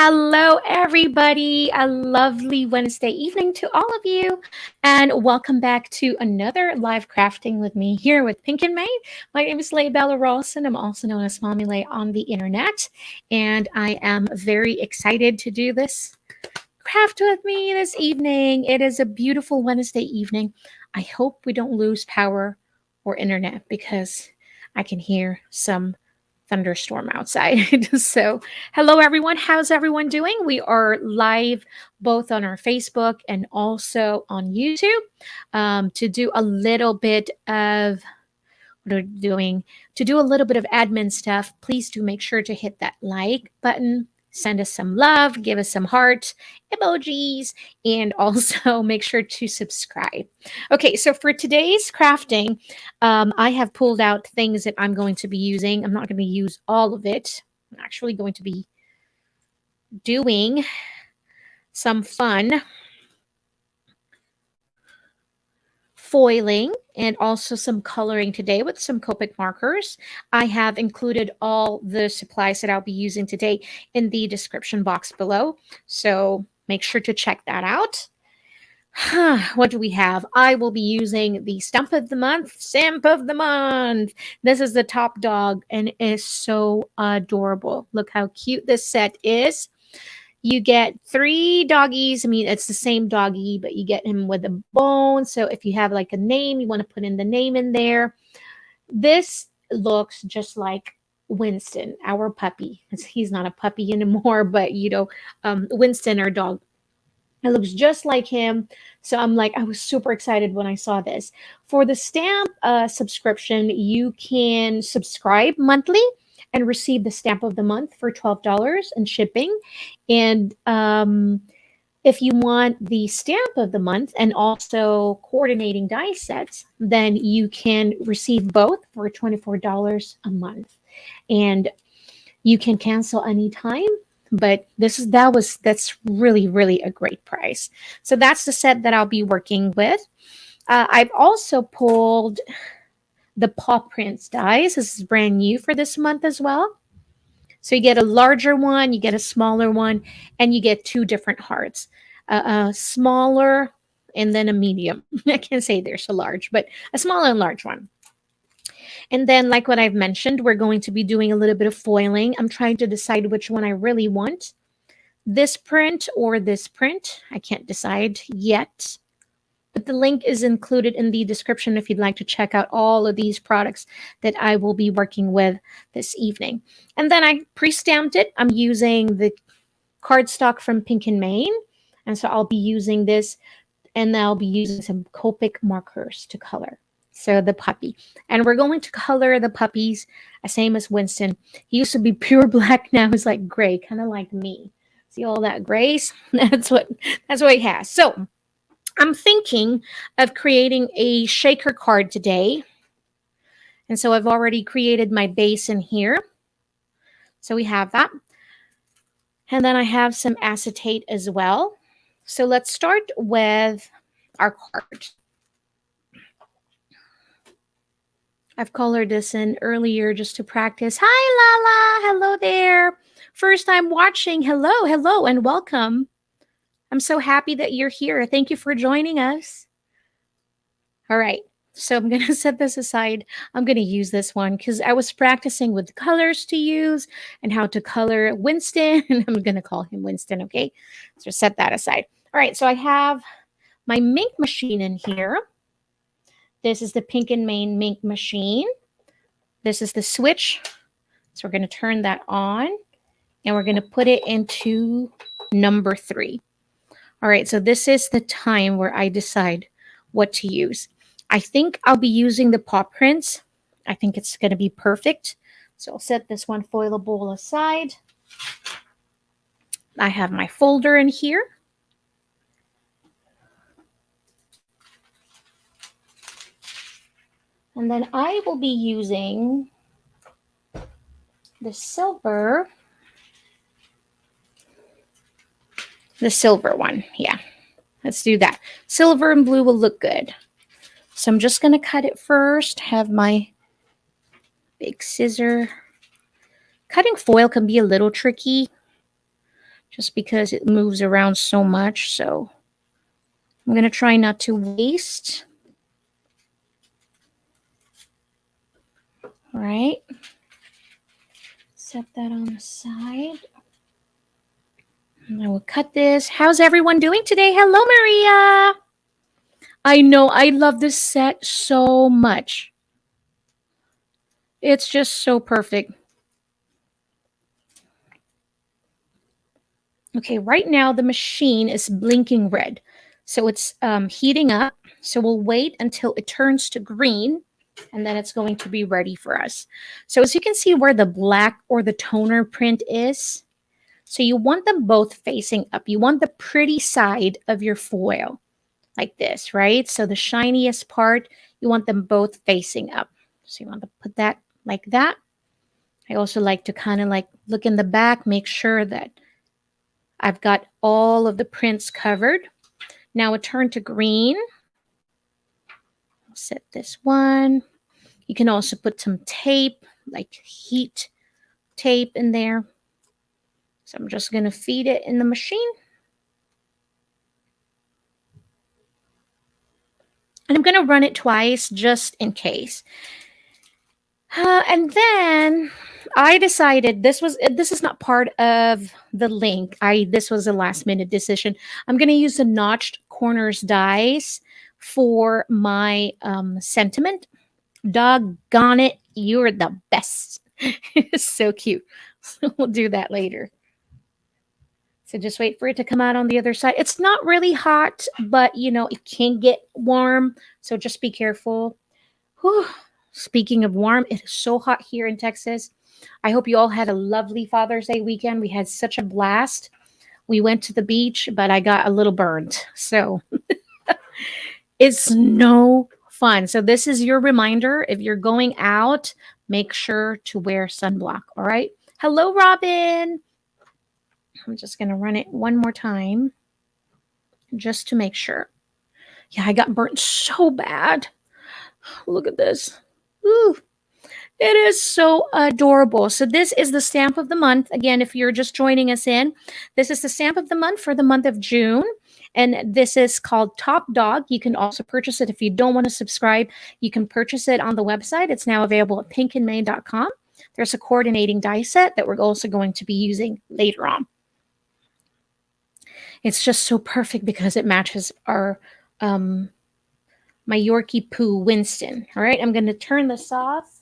Hello, everybody. A lovely Wednesday evening to all of you. And welcome back to another live crafting with me here with Pink and May. My name is Lhey Ralston. I'm also known as Mommy Lhey on the internet. And I am very excited to do this craft with me this evening. It is a beautiful Wednesday evening. I hope we don't lose power or internet because I can hear some thunderstorm outside. So, hello everyone. How's everyone doing? We are live both on our Facebook and also on YouTube to do a little bit of what are we doing to do a little bit of admin stuff. Please do make sure to hit that like button. Send us some love, give us some heart emojis, and also make sure to subscribe. Okay, so for today's crafting, I have pulled out things that I'm going to be using. I'm not going to use all of it. I'm actually going to be doing some fun foiling and also some coloring today with some Copic markers. I have included all the supplies that I'll be using today in the description box below. So make sure to check that out. What do we have? I will be using the Stamp of the Month. This is the top dog and it is so adorable. Look how cute this set is. You get 3 doggies. I mean, it's the same doggy, but you get him with a bone. So if you have like a name, you want to put in the name in there. This looks just like Winston, our puppy. He's not a puppy anymore, but Winston, our dog. It looks just like him. So I was super excited when I saw this. For the stamp subscription, you can subscribe monthly and receive the stamp of the month for $12 and shipping. And if you want the stamp of the month and also coordinating die sets, then you can receive both for $24 a month. And you can cancel anytime, but that's really a great price. So that's the set that I'll be working with. I've also pulled the paw prints dies. This is brand new for this month as well. So you get a larger one, you get a smaller one, and you get 2 different hearts. A smaller and then a medium. I can't say there's a large, but a small and large one. And then, like what I've mentioned, we're going to be doing a little bit of foiling. I'm trying to decide which one I really want. This print or this print. I can't decide yet. But the link is included in the description if you'd like to check out all of these products that I will be working with this evening. And then I pre-stamped it. I'm using the cardstock from Pink and Maine. And so I'll be using this, and I'll be using some Copic markers to color. So the puppy. And we're going to color the puppies same as Winston. He used to be pure black. Now he's like gray, kind of like me. See all that grays? That's what he has. So I'm thinking of creating a shaker card today. And so I've already created my base in here. So we have that. And then I have some acetate as well. So let's start with our card. I've colored this in earlier just to practice. Hi, Lala. Hello there. First time watching. Hello, and welcome. I'm so happy that you're here. Thank you for joining us. All right, so I'm going to set this aside. I'm going to use this one because I was practicing with colors to use and how to color Winston. I'm going to call him Winston, okay? So set that aside. All right, so I have my Mink machine in here. This is the Pink and Maine Mink machine. This is the switch. So we're going to turn that on and we're going to put it into number 3. All right, so this is the time where I decide what to use. I think I'll be using the paw prints. I think it's going to be perfect. So I'll set this one foilable aside. I have my folder in here. And then I will be using the silver one. Yeah, let's do that. Silver and blue will look good. So I'm just going to cut it first. Have my big scissor. Cutting foil can be a little tricky just because it moves around so much. So I'm going to try not to waste. All right. Set that on the side. And I will cut this. How's everyone doing today? Hello, Maria. I know I love this set so much. It's just so perfect. Okay, right now the machine is blinking red. So it's heating up. So we'll wait until it turns to green, and then it's going to be ready for us. So as you can see where the black or the toner print is, so you want them both facing up. You want the pretty side of your foil like this, right? So the shiniest part, you want them both facing up. So you want to put that like that. I also like to kind of like look in the back, make sure that I've got all of the prints covered. Now it turned to green. I'll set this one. You can also put some tape, like heat tape in there. So I'm just going to feed it in the machine. And I'm going to run it twice just in case. And then I decided this is not part of the link. This was a last minute decision. I'm going to use the notched corners dies for my sentiment. Doggone it, you're the best. It's so cute. So we'll do that later. So just wait for it to come out on the other side. It's not really hot, but you know, it can get warm. So just be careful. Whew. Speaking of warm, it is so hot here in Texas. I hope you all had a lovely Father's Day weekend. We had such a blast. We went to the beach, but I got a little burned. So it's no fun. So this is your reminder. If you're going out, make sure to wear sunblock. All right. Hello, Robin. I'm just going to run it one more time just to make sure. Yeah, I got burnt so bad. Look at this. Ooh, it is so adorable. So this is the stamp of the month. Again, if you're just joining us in, this is the stamp of the month for the month of June. And this is called Top Dog. You can also purchase it if you don't want to subscribe. You can purchase it on the website. It's now available at pinkandmain.com. There's a coordinating die set that we're also going to be using later on. It's just so perfect because it matches our my Yorkie Poo Winston. All right, I'm going to turn this off.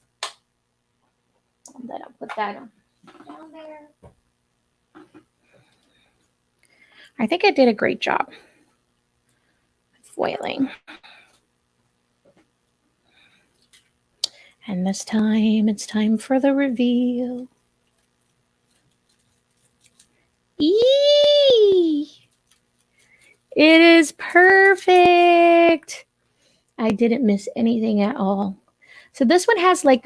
And then I'll put that on down there. I think I did a great job foiling. And this time, it's time for the reveal. Eee! It is perfect. I didn't miss anything at all. So this one has like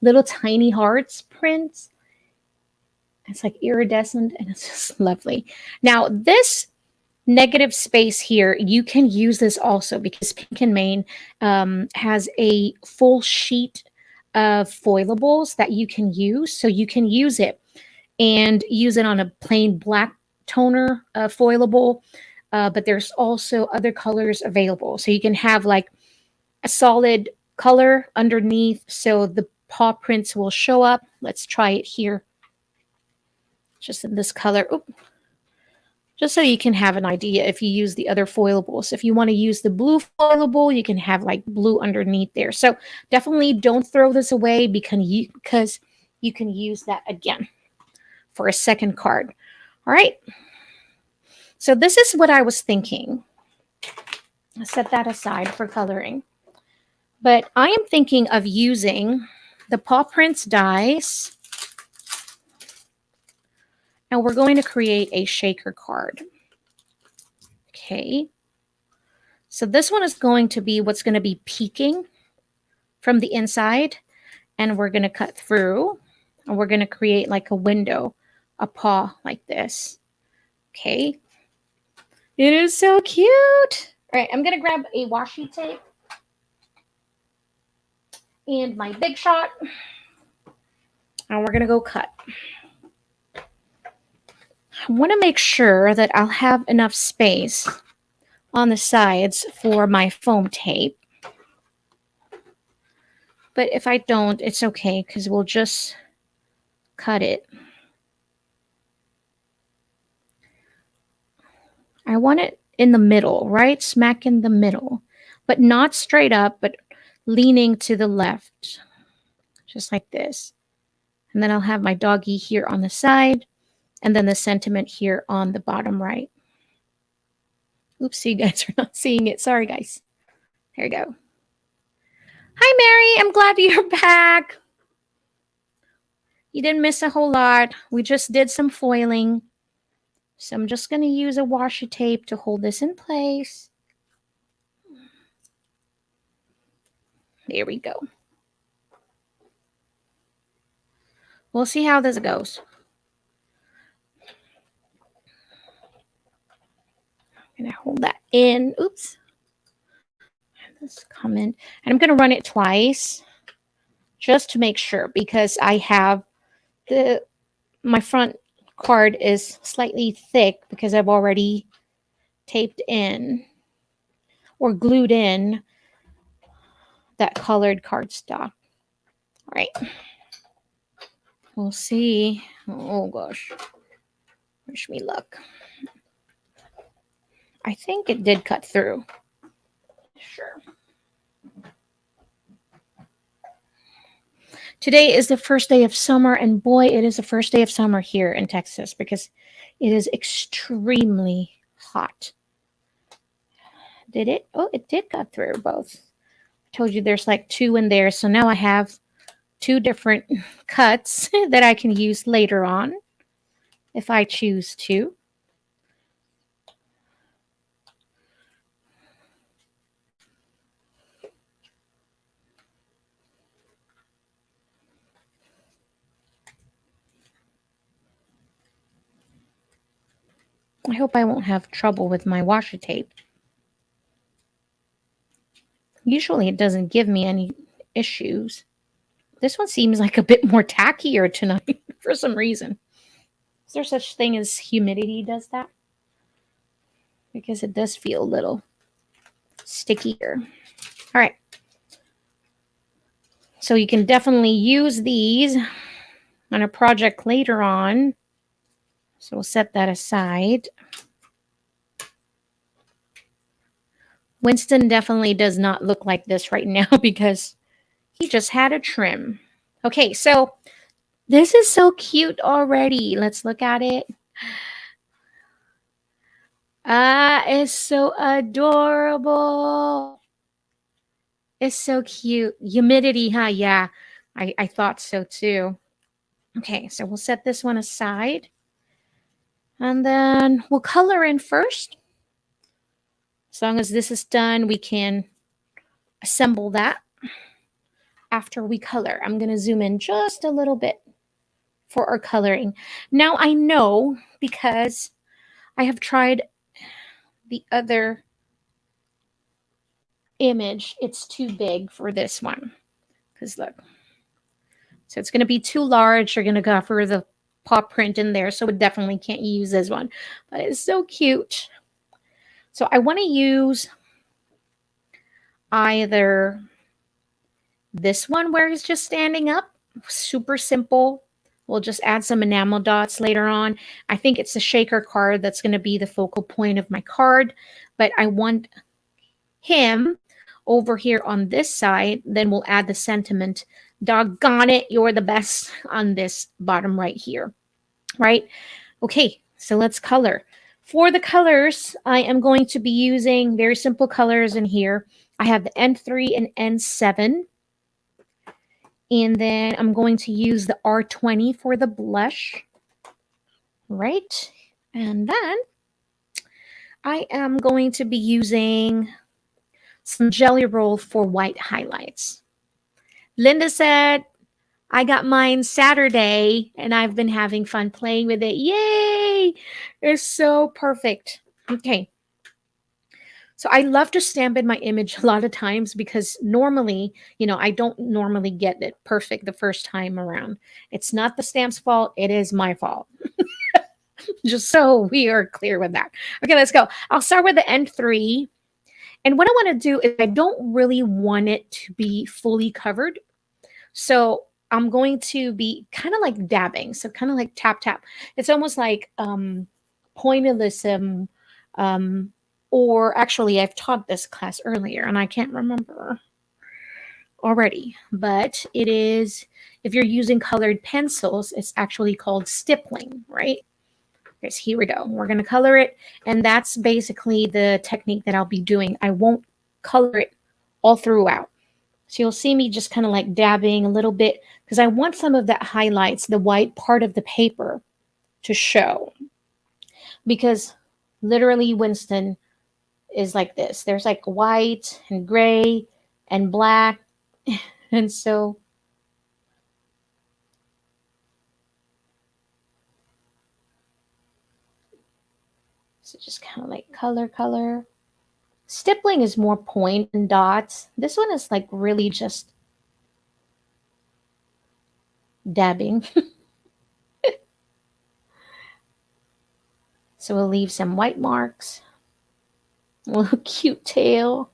little tiny hearts prints. It's like iridescent and it's just lovely. Now this negative space here, you can use this also because Pink and Main has a full sheet of foilables that you can use. So you can use it and use it on a plain black toner foilable. But there's also other colors available. So you can have like a solid color underneath so the paw prints will show up. Let's try it here. Just in this color. Oop. Just so you can have an idea if you use the other foilables. If you want to use the blue foilable, you can have like blue underneath there. So definitely don't throw this away because you can use that again for a second card. All right. So this is what I was thinking. I'll set that aside for coloring. But I am thinking of using the paw prints dies. And we're going to create a shaker card. Okay. So this one is going to be what's going to be peeking from the inside. And we're going to cut through. And we're going to create like a window, a paw like this. Okay. It is so cute. All right. I'm going to grab a washi tape. And my Big Shot. And we're going to go cut. I want to make sure that I'll have enough space on the sides for my foam tape. But if I don't, it's okay because we'll just cut it. I want it in the middle, right? Smack in the middle, but not straight up, but leaning to the left, just like this. And then I'll have my doggy here on the side, and then the sentiment here on the bottom right. Oops, you guys are not seeing it. Sorry, guys. There you go. Hi, Mary. I'm glad you're back. You didn't miss a whole lot. We just did some foiling. So I'm just going to use a washi tape to hold this in place. There we go. We'll see how this goes. I'm going to hold that in. Oops. This comment. And I'm going to run it twice just to make sure, because I have my front card is slightly thick because I've already taped in or glued in that colored cardstock. All right. We'll see. Oh gosh. Wish me luck. I think it did cut through. Sure. Today is the first day of summer, and boy, it is the first day of summer here in Texas because it is extremely hot. Did it? Oh, it did cut through both. I told you there's like two in there, so now I have two different cuts that I can use later on if I choose to. I hope I won't have trouble with my washi tape. Usually it doesn't give me any issues. This one seems like a bit more tackier tonight for some reason. Is there such thing as humidity does that? Because it does feel a little stickier. All right. So you can definitely use these on a project later on. So we'll set that aside. Winston definitely does not look like this right now because he just had a trim. Okay, so this is so cute already. Let's look at it. It's so adorable. It's so cute. Humidity, huh? Yeah, I thought so too. Okay, so we'll set this one aside. And then we'll color in first. As long as this is done, we can assemble that after we color. I'm going to zoom in just a little bit for our coloring. Now I know because I have tried the other image, it's too big for this one. Because look, so it's going to be too large. You're going to go for the paw print in there, so we definitely can't use this one. But it's so cute. So I want to use either this one where he's just standing up, super simple. We'll just add some enamel dots later on. I think it's a shaker card that's going to be the focal point of my card, but I want him over here on this side. Then we'll add the sentiment. Doggone it, you're the best on this bottom right here, right? Okay, so let's color. For the colors, I am going to be using very simple colors in here. I have the N3 and N7. And then I'm going to use the R20 for the blush. Right? And then I am going to be using some Jelly Roll for white highlights. Linda said, I got mine Saturday and I've been having fun playing with it. Yay! It's so perfect. Okay. So I love to stamp in my image a lot of times because normally, I don't normally get it perfect the first time around. It's not the stamp's fault. It is my fault. Just so we are clear with that. Okay, let's go. I'll start with the N3. And what I want to do is I don't really want it to be fully covered. So I'm going to be kind of like dabbing. So kind of like tap tap. It's almost like pointillism. Um, or actually I've taught this class earlier and I can't remember already, but it is, if you're using colored pencils, it's actually called stippling, right? Yes, here we go. We're going to color it. And that's basically the technique that I'll be doing. I won't color it all throughout. So you'll see me just kind of like dabbing a little bit because I want some of that highlights, the white part of the paper to show. Because literally, Winston is like this. There's like white and gray and black. And so just kind of like color, color. Stippling is more point and dots. This one is like really just dabbing. So we'll leave some white marks. A little cute tail.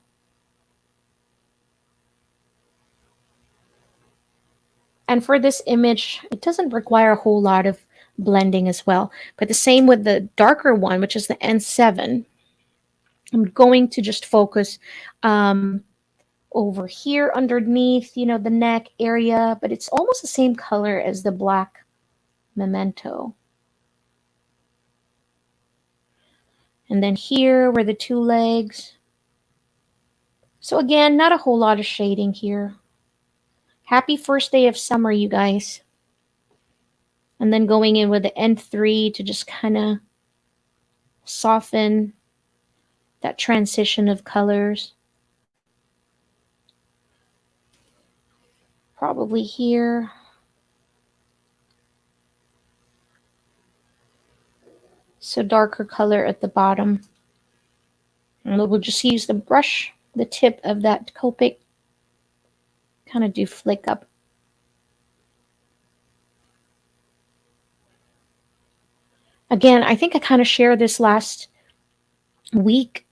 And for this image, it doesn't require a whole lot of blending as well. But the same with the darker one, which is the N7. I'm going to just focus over here underneath, the neck area, but it's almost the same color as the black memento. And then here were the two legs. So again, not a whole lot of shading here. Happy first day of summer, you guys. And then going in with the N3 to just kind of soften that transition of colors. Probably here. So darker color at the bottom. And we'll just use the brush, the tip of that Copic, kind of do flick up. Again, I think I kind of shared this last week.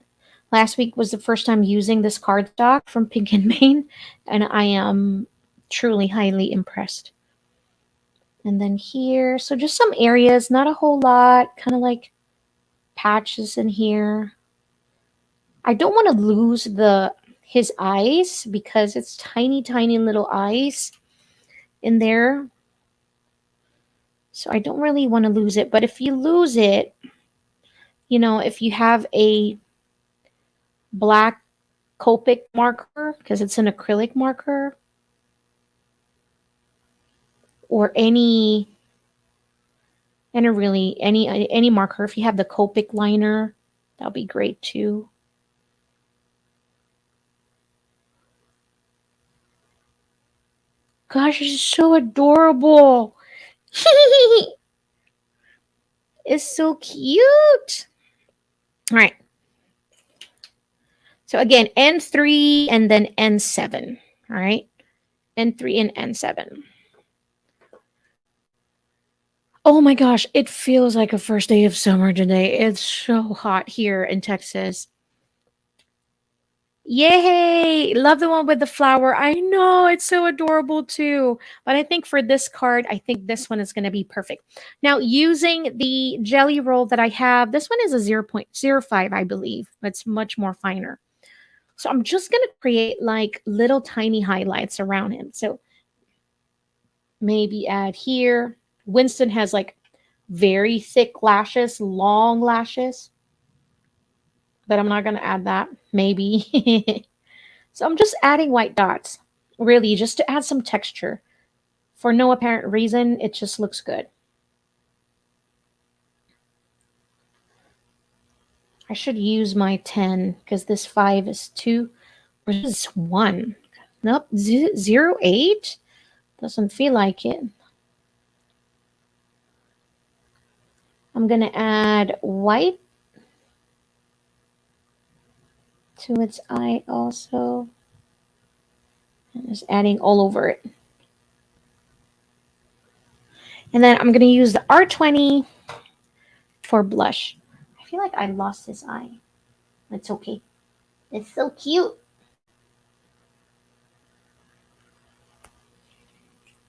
Last week was the first time using this cardstock from Pink and Main, and I am truly highly impressed. And then here, so just some areas, not a whole lot, kind of like patches in here. I don't want to lose his eyes because it's tiny, tiny little eyes in there. So I don't really want to lose it. But if you lose it, if you have a black Copic marker, because it's an acrylic marker, or any marker, if you have the Copic liner, that'll be great too. Gosh, it's so adorable. It's so cute. All right. So again, N3 and then N7. All right. N3 and N7. Oh my gosh, it feels like a first day of summer today. It's so hot here in Texas. Yay! Love the one with the flower. I know, it's so adorable too. But I think for this card, I think this one is going to be perfect. Now, using the jelly roll that I have, this one is a 0.05, I believe. It's much more finer. So I'm just going to create like little tiny highlights around him. So maybe add here. Winston has like very thick lashes, long lashes. But I'm not going to add that. Maybe. So I'm just adding white dots, really, just to add some texture. For no apparent reason, it just looks good. I should use my 10 because this 5 is 2. Or is this 1? Nope, 0.8? Doesn't feel like it. I'm going to add white to its eye also. And just adding all over it. And then I'm going to use the R20 for blush. I feel like I lost this eye. It's okay. It's so cute.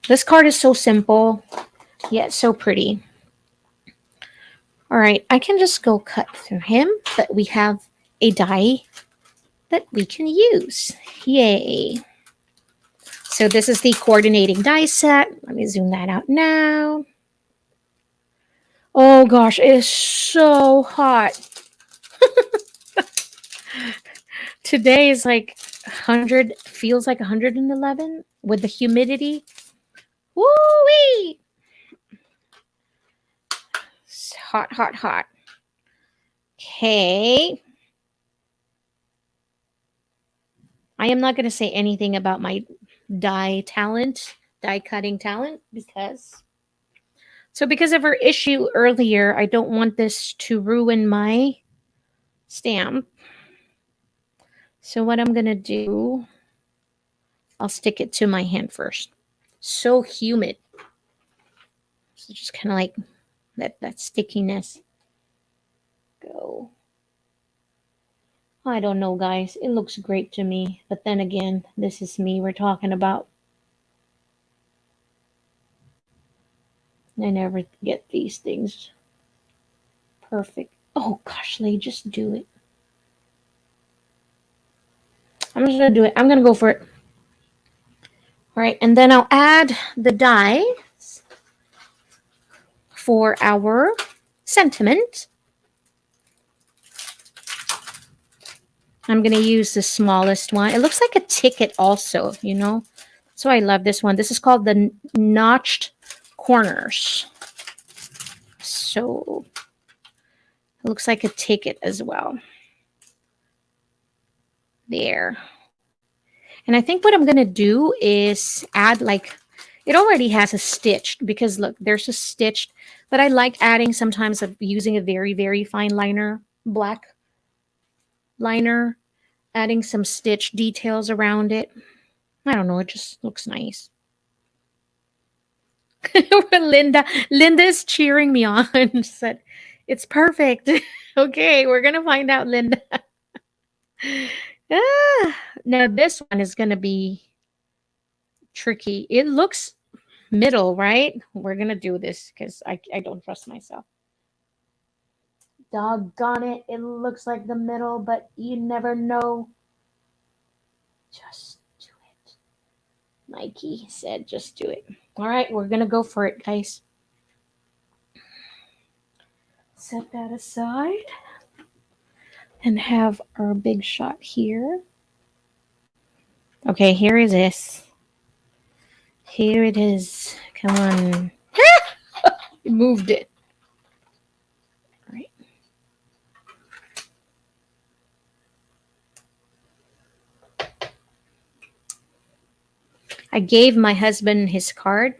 This card is so simple, yet so pretty. All right, I can just go cut through him, but we have a die that we can use. Yay. So this is the coordinating die set. Let me zoom that out now. Oh gosh, it is so hot. Today is like 100, feels like 111 with the humidity. Woo-wee! It's hot, hot, hot. Okay. I am not going to say anything about my die cutting talent, because of our issue earlier, I don't want this to ruin my stamp. So what I'm going to do, I'll stick it to my hand first. So humid. So just kind of like let that stickiness go. I don't know, guys. It looks great to me. But then again, this is me we're talking about. I never get these things perfect. Oh gosh, Lhey, just do it. I'm just going to do it. I'm going to go for it. All right, and then I'll add the die for our sentiment. I'm going to use the smallest one. It looks like a ticket also, you know. So I love this one. This is called the Notched Corners. So it looks like a ticket as well. There. And I think what I'm going to do is add like, it already has a stitched, because look, there's a stitched, but I like adding sometimes of using a very, very fine liner, black liner, adding some stitch details around it. I don't know, it just looks nice. Linda is cheering me on. She said, it's perfect. Okay, we're going to find out, Linda. Now this one is going to be tricky. It looks middle, right? We're going to do this because I don't trust myself. Doggone it. It looks like the middle, but you never know. Just do it. Nike said just do it. All right, we're going to go for it, guys. Set that aside and have our big shot here. Okay, here it is. Here it is. Come on. It moved it. All right. I gave my husband his card,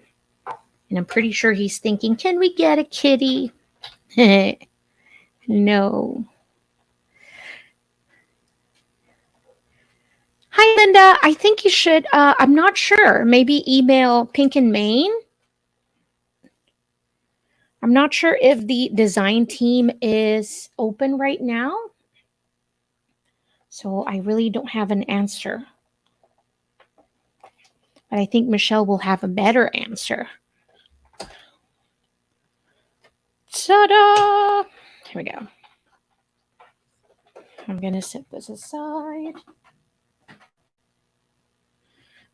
and I'm pretty sure he's thinking, can we get a kitty? No. Hi, Linda. I think you should, I'm not sure, maybe email Pink and Maine. I'm not sure if the design team is open right now. So I really don't have an answer. But I think Michelle will have a better answer. Ta-da! Here we go. I'm going to set this aside.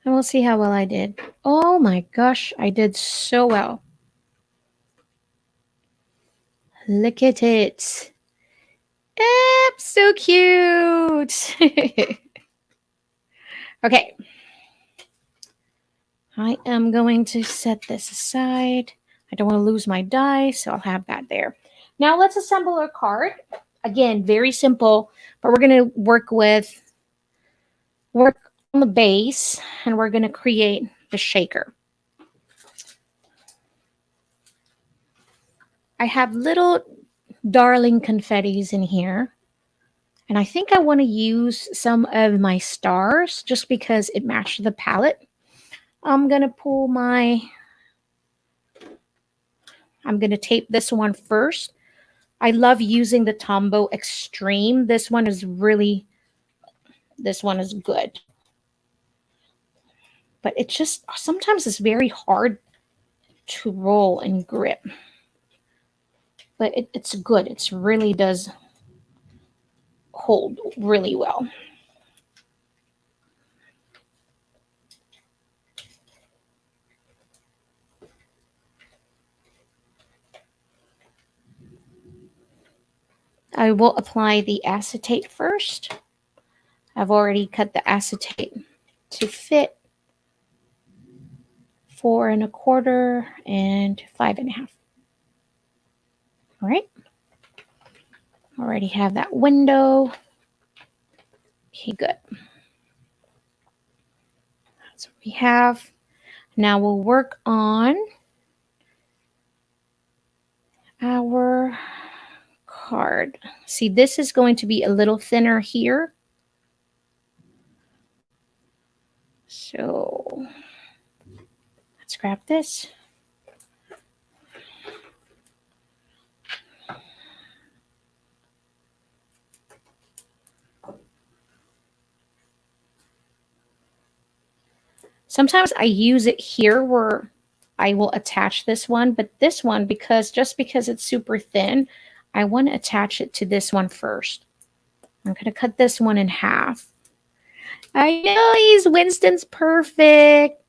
And we'll see how well I did. Oh my gosh, I did so well. Look at it. So cute. Okay. I am going to set this aside. I don't want to lose my die, so I'll have that there. Now let's assemble our card. Again, very simple, but we're going to work on the base, and we're going to create the shaker. I have little darling confettis in here, and I think I want to use some of my stars just because it matched the palette. I'm going to tape this one first I love using the Tombow Extreme. This one is good. But it just, sometimes it's very hard to roll and grip. But it's good. It really does hold really well. I will apply the acetate first. I've already cut the acetate to fit 4 1/4 and 5 1/2. All right. Already have that window. Okay, good. That's what we have. Now we'll work on our card. See, this is going to be a little thinner here. So let's grab this. Sometimes I use it here where I will attach this one, but this one, just because it's super thin, I want to attach it to this one first. I'm going to cut this one in half. I know, Winston's perfect.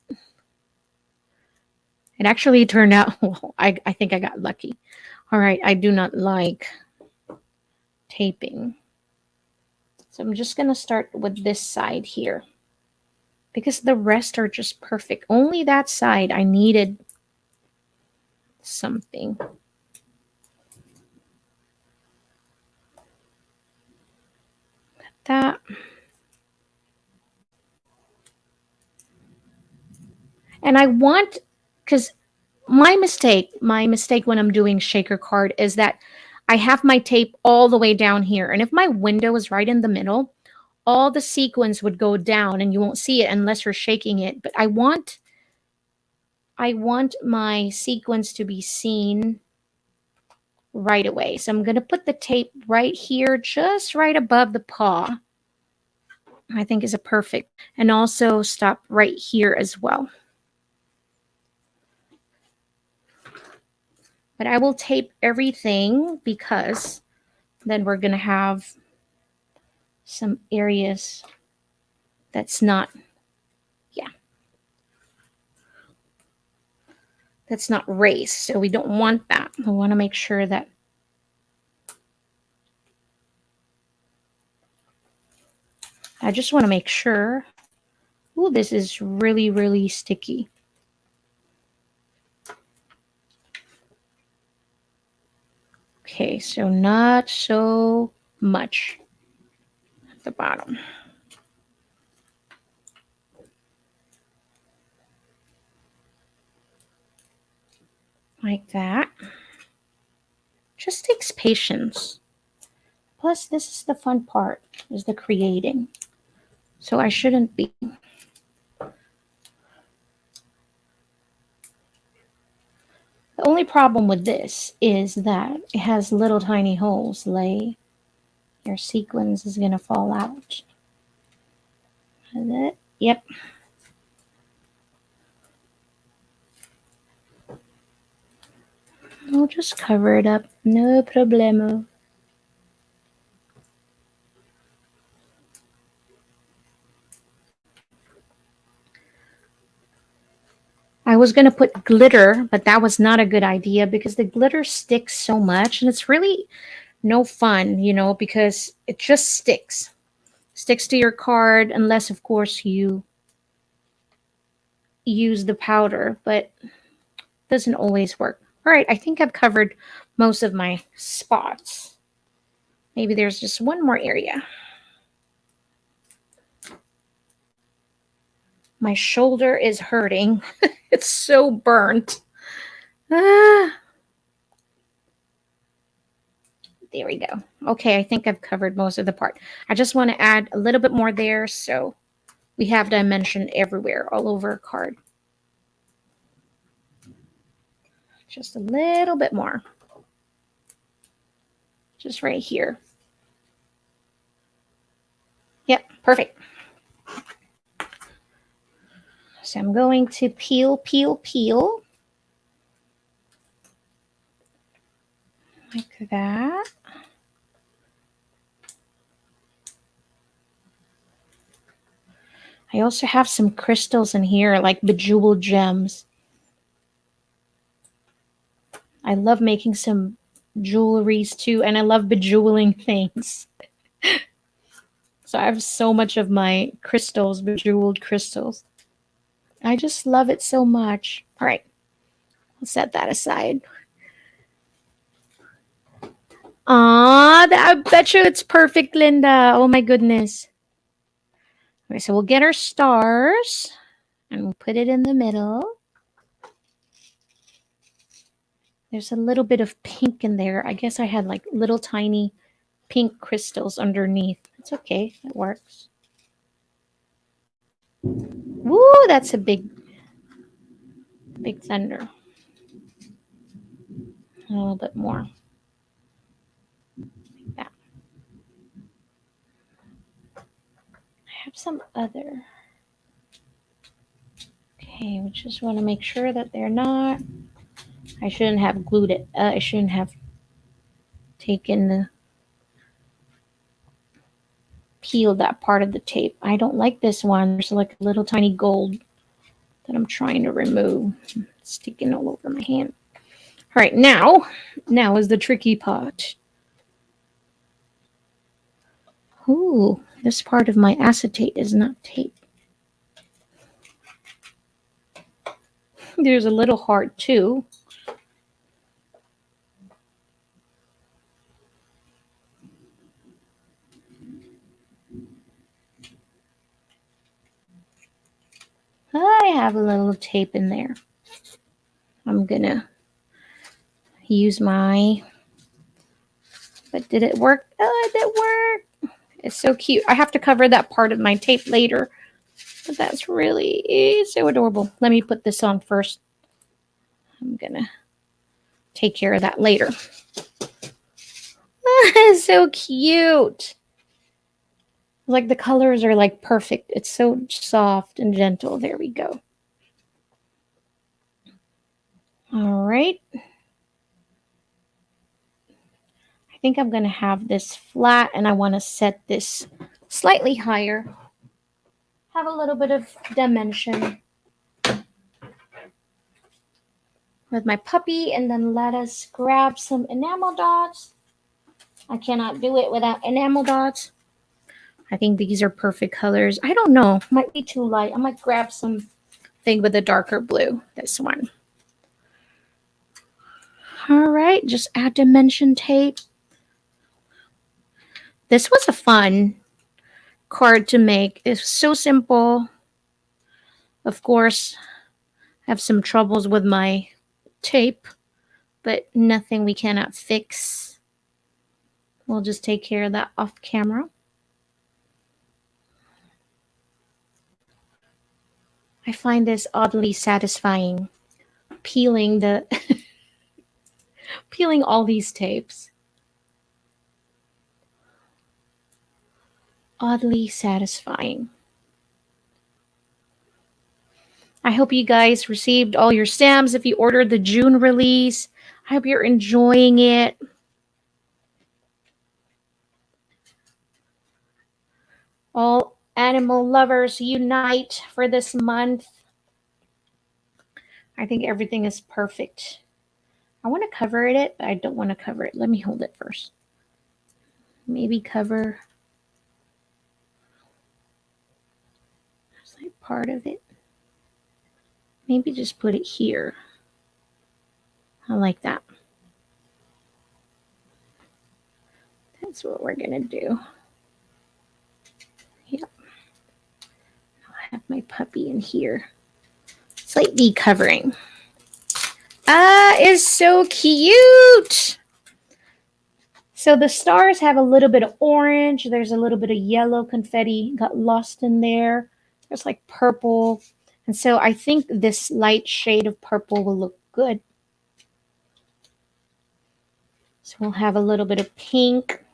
It actually turned out, well, I think I got lucky. All right, I do not like taping. So I'm just going to start with this side here, because the rest are just perfect. Only that side I needed something. Cut that. And I want, because my mistake when I'm doing shaker card is that I have my tape all the way down here. And if my window is right in the middle, all the sequins would go down and you won't see it unless you're shaking it. But I want my sequins to be seen right away. So I'm going to put the tape right here, just right above the paw. I think is a perfect. And also stop right here as well. But I will tape everything because then we're going to have some areas that's not, that's not raised. So we don't want that. We want to make sure that I just want to make sure. Ooh, this is really, really sticky. Okay, so not so much at the bottom. Like that. Just takes patience. Plus, this is the fun part, is the creating. So I shouldn't be. The only problem with this is that it has little tiny holes. Lhey, your sequins is going to fall out. Yep. I'll just cover it up. No problemo. I was going to put glitter, but that was not a good idea because the glitter sticks so much and it's really no fun, you know, because it just sticks. Sticks to your card unless, of course, you use the powder, but it doesn't always work. All right, I think I've covered most of my spots. Maybe there's just one more area. My shoulder is hurting. It's so burnt. There we go. Okay, I think I've covered most of the part. I just want to add a little bit more there so we have dimension everywhere, all over a card. Just a little bit more. just right here. Yep, perfect. So I'm going to peel, peel, peel. Like that. I also have some crystals in here, like bejeweled gems. I love making some jewelries too, and I love bejeweling things. So I have so much of my crystals, bejeweled crystals. I just love it so much. All right, I'll set that aside. I bet you it's perfect, Linda. Oh my goodness. Okay, so we'll get our stars and we'll put it in the middle. There's a little bit of pink in there. I guess I had like little tiny pink crystals underneath. It's okay. It works. Woo, that's a big thunder. A little bit more. Like that. I have some other. Okay, we just want to make sure that they're not. I shouldn't have glued it. I shouldn't have peeled that part of the tape. I don't like this one. There's like a little tiny gold that I'm trying to remove. It's sticking all over my hand. All right, now is the tricky part. Ooh, this part of my acetate is not tape. There's a little heart too. I have a little tape in there. I'm gonna use my, but did it work? Oh, it worked. It's so cute. I have to cover that part of my tape later, but that's really so adorable. Let me put this on first. I'm gonna take care of that later. So cute. Like the colors are like perfect. It's so soft and gentle. There we go. All right. I think I'm going to have this flat and I want to set this slightly higher. Have a little bit of dimension with my puppy, and then let us grab some enamel dots. I cannot do it without enamel dots. I think these are perfect colors. I don't know. Might be too light. I might grab some thing with a darker blue. This one. All right. Just add dimension tape. This was a fun card to make. It's so simple. Of course, I have some troubles with my tape, but nothing we cannot fix. We'll just take care of that off camera. I find this oddly satisfying, peeling the peeling all these tapes. Oddly satisfying. I hope you guys received all your stamps. If you ordered the June release, I hope you're enjoying it. All animal lovers unite for this month. I think everything is perfect. I want to cover it, but I don't want to cover it. Let me hold it first. Maybe cover like part of it. Maybe just put it here. I like that. That's what we're going to do. Yep. I'll have my puppy in here. Slightly covering. Is so cute. So the stars have a little bit of orange. There's a little bit of yellow confetti got lost in there. There's like purple. And so I think this light shade of purple will look good. So we'll have a little bit of pink.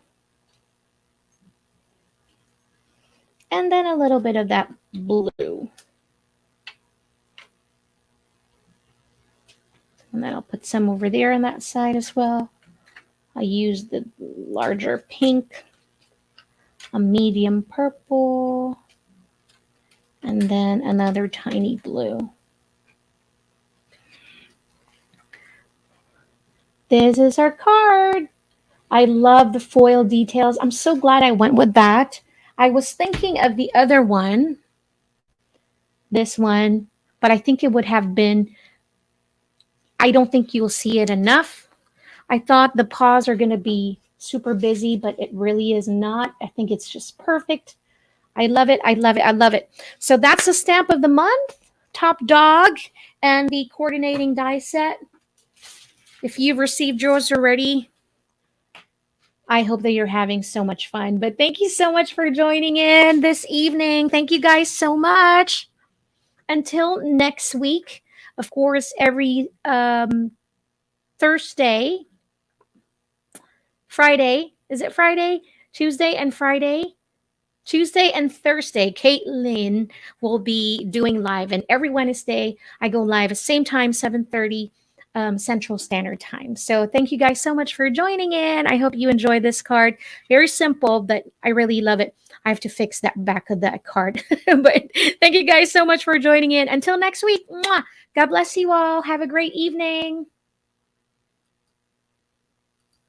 And then a little bit of that blue. And then I'll put some over there on that side as well. I use the larger pink, a medium purple, and then another tiny blue. This is our card. I love the foil details. I'm so glad I went with that. I was thinking of the other one, this one, but I think it would have been, I don't think you'll see it enough. I thought the paws are going to be super busy, but it really is not. I think it's just perfect. I love it. I love it. I love it. So that's the stamp of the month, top dog, and the coordinating die set. If you've received yours already, I hope that you're having so much fun. But thank you so much for joining in this evening. Thank you guys so much. Until next week, of course, every Thursday, Friday, is it Friday? Tuesday and Friday? Tuesday and Thursday, Caitlin will be doing live, and every Wednesday I go live at same time, 7:30 Central Standard Time. So thank you guys so much for joining in. I hope you enjoy this card. Very simple, but I really love it. I have to fix that back of that card. But thank you guys so much for joining in. Until next week, mwah, God bless you all. Have a great evening.